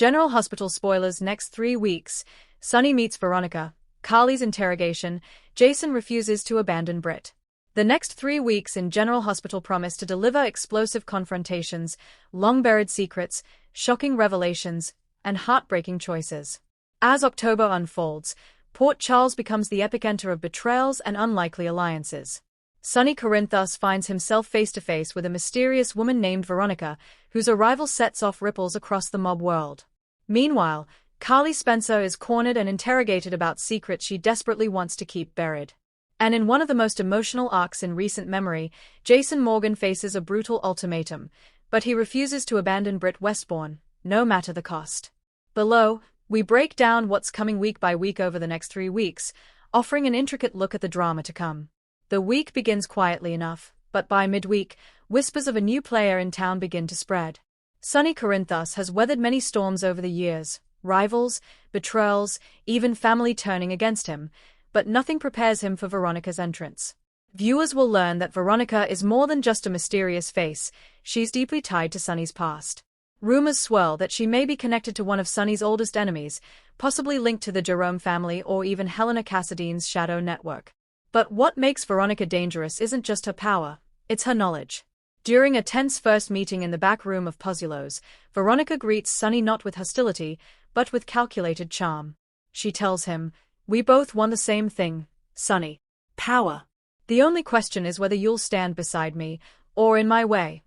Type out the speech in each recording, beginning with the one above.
General Hospital spoilers next 3 weeks. Sonny meets Veronica. Carly's interrogation. Jason refuses to abandon Britt. The next 3 weeks in General Hospital promise to deliver explosive confrontations, long-buried secrets, shocking revelations, and heartbreaking choices. As October unfolds, Port Charles becomes the epicenter of betrayals and unlikely alliances. Sonny Corinthos finds himself face-to-face with a mysterious woman named Veronica, whose arrival sets off ripples across the mob world. Meanwhile, Carly Spencer is cornered and interrogated about secrets she desperately wants to keep buried. And in one of the most emotional arcs in recent memory, Jason Morgan faces a brutal ultimatum, but he refuses to abandon Britt Westbourne, no matter the cost. Below, we break down what's coming week by week over the next 3 weeks, offering an intricate look at the drama to come. The week begins quietly enough, but by midweek, whispers of a new player in town begin to spread. Sonny Corinthos has weathered many storms over the years, rivals, betrayals, even family turning against him, but nothing prepares him for Veronica's entrance. Viewers will learn that Veronica is more than just a mysterious face, she's deeply tied to Sonny's past. Rumors swirl that she may be connected to one of Sonny's oldest enemies, possibly linked to the Jerome family or even Helena Cassadine's shadow network. But what makes Veronica dangerous isn't just her power, it's her knowledge. During a tense first meeting in the back room of Pozzulo's, Veronica greets Sonny not with hostility, but with calculated charm. She tells him, "We both want the same thing, Sonny. Power. The only question is whether you'll stand beside me, or in my way."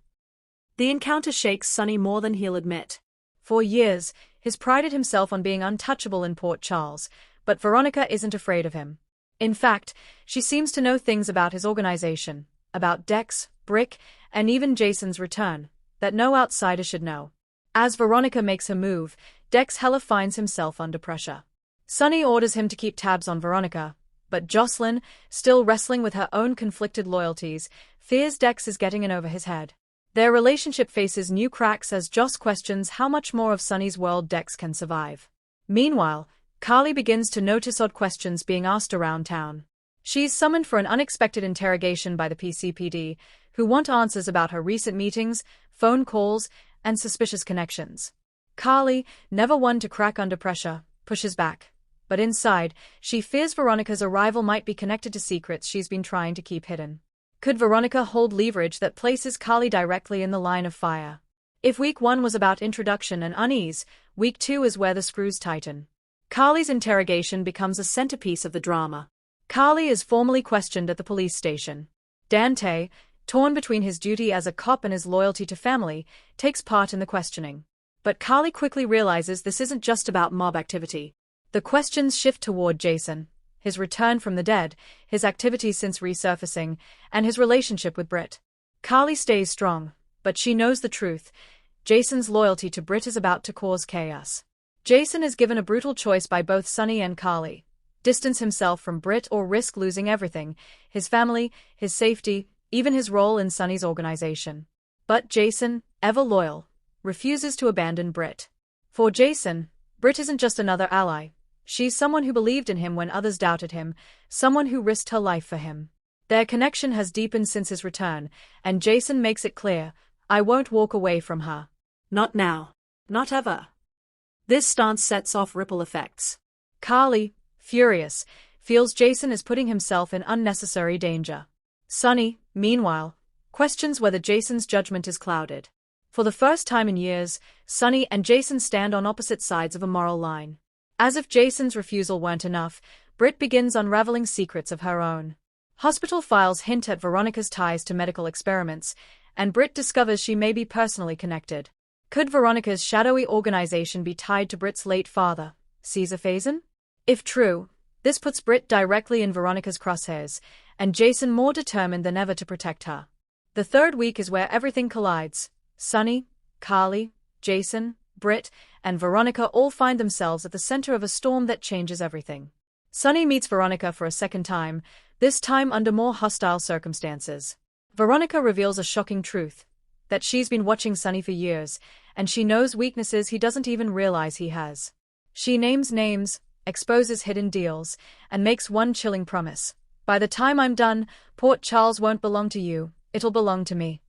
The encounter shakes Sonny more than he'll admit. For years, he's prided himself on being untouchable in Port Charles, but Veronica isn't afraid of him. In fact, she seems to know things about his organization, about Dex, Brick, and even Jason's return, that no outsider should know. As Veronica makes her move, Dex Heller finds himself under pressure. Sonny orders him to keep tabs on Veronica, but Jocelyn, still wrestling with her own conflicted loyalties, fears Dex is getting in over his head. Their relationship faces new cracks as Joss questions how much more of Sonny's world Dex can survive. Meanwhile, Carly begins to notice odd questions being asked around town. She's summoned for an unexpected interrogation by the PCPD, who want answers about her recent meetings, phone calls, and suspicious connections. Carly, never one to crack under pressure, pushes back. But inside, she fears Veronica's arrival might be connected to secrets she's been trying to keep hidden. Could Veronica hold leverage that places Carly directly in the line of fire? If week 1 was about introduction and unease, week 2 is where the screws tighten. Carly's interrogation becomes a centerpiece of the drama. Carly is formally questioned at the police station. Dante, torn between his duty as a cop and his loyalty to family, takes part in the questioning. But Carly quickly realizes this isn't just about mob activity. The questions shift toward Jason, his return from the dead, his activities since resurfacing, and his relationship with Britt. Carly stays strong, but she knows the truth. Jason's loyalty to Britt is about to cause chaos. Jason is given a brutal choice by both Sonny and Carly: distance himself from Britt or risk losing everything, his family, his safety, even his role in Sonny's organization. But Jason, ever loyal, refuses to abandon Britt. For Jason, Britt isn't just another ally. She's someone who believed in him when others doubted him, someone who risked her life for him. Their connection has deepened since his return, and Jason makes it clear, "I won't walk away from her. Not now. Not ever." This stance sets off ripple effects. Carly, furious, feels Jason is putting himself in unnecessary danger. Sonny, meanwhile, questions whether Jason's judgment is clouded. For the first time in years, Sonny and Jason stand on opposite sides of a moral line. As if Jason's refusal weren't enough, Britt begins unraveling secrets of her own. Hospital files hint at Veronica's ties to medical experiments, and Britt discovers she may be personally connected. Could Veronica's shadowy organization be tied to Britt's late father, Caesar Faison? If true, this puts Britt directly in Veronica's crosshairs, and Jason more determined than ever to protect her. The third week is where everything collides. Sonny, Carly, Jason, Britt, and Veronica all find themselves at the center of a storm that changes everything. Sonny meets Veronica for a second time, this time under more hostile circumstances. Veronica reveals a shocking truth: that she's been watching Sonny for years, and she knows weaknesses he doesn't even realize he has. She names names, exposes hidden deals, and makes one chilling promise: "By the time I'm done, Port Charles won't belong to you, it'll belong to me."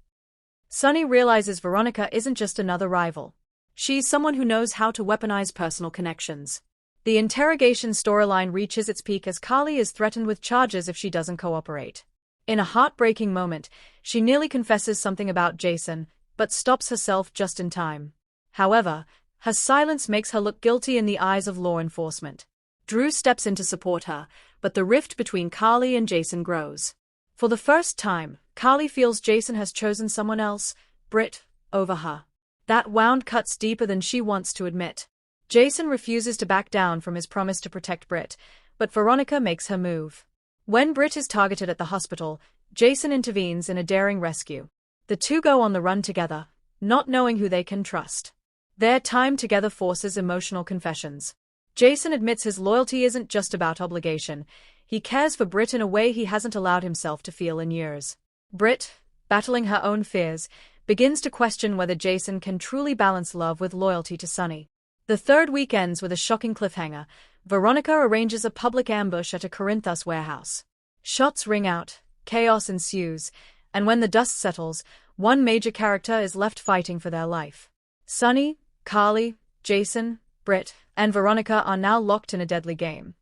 Sonny realizes Veronica isn't just another rival. She's someone who knows how to weaponize personal connections. The interrogation storyline reaches its peak as Carly is threatened with charges if she doesn't cooperate. In a heartbreaking moment, she nearly confesses something about Jason, but stops herself just in time. However, her silence makes her look guilty in the eyes of law enforcement. Drew steps in to support her, but the rift between Carly and Jason grows. For the first time, Carly feels Jason has chosen someone else, Britt, over her. That wound cuts deeper than she wants to admit. Jason refuses to back down from his promise to protect Britt, but Veronica makes her move. When Britt is targeted at the hospital, Jason intervenes in a daring rescue. The two go on the run together, not knowing who they can trust. Their time together forces emotional confessions. Jason admits his loyalty isn't just about obligation. He cares for Britt in a way he hasn't allowed himself to feel in years. Britt, battling her own fears, begins to question whether Jason can truly balance love with loyalty to Sonny. The third week ends with a shocking cliffhanger. Veronica arranges a public ambush at a Corinthus warehouse. Shots ring out, chaos ensues, and when the dust settles, one major character is left fighting for their life. Sonny, Carly, Jason, Britt, and Veronica are now locked in a deadly game.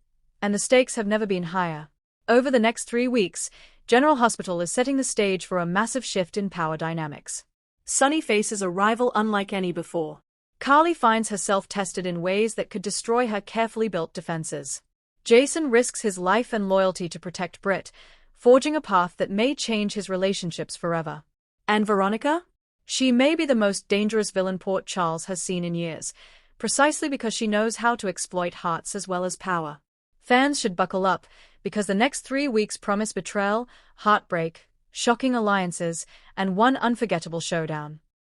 And the stakes have never been higher. Over the next 3 weeks, General Hospital is setting the stage for a massive shift in power dynamics. Sonny faces a rival unlike any before. Carly finds herself tested in ways that could destroy her carefully built defenses. Jason risks his life and loyalty to protect Britt, forging a path that may change his relationships forever. And Veronica? She may be the most dangerous villain Port Charles has seen in years, precisely because she knows how to exploit hearts as well as power. Fans should buckle up, because the next 3 weeks promise betrayal, heartbreak, shocking alliances, and one unforgettable showdown.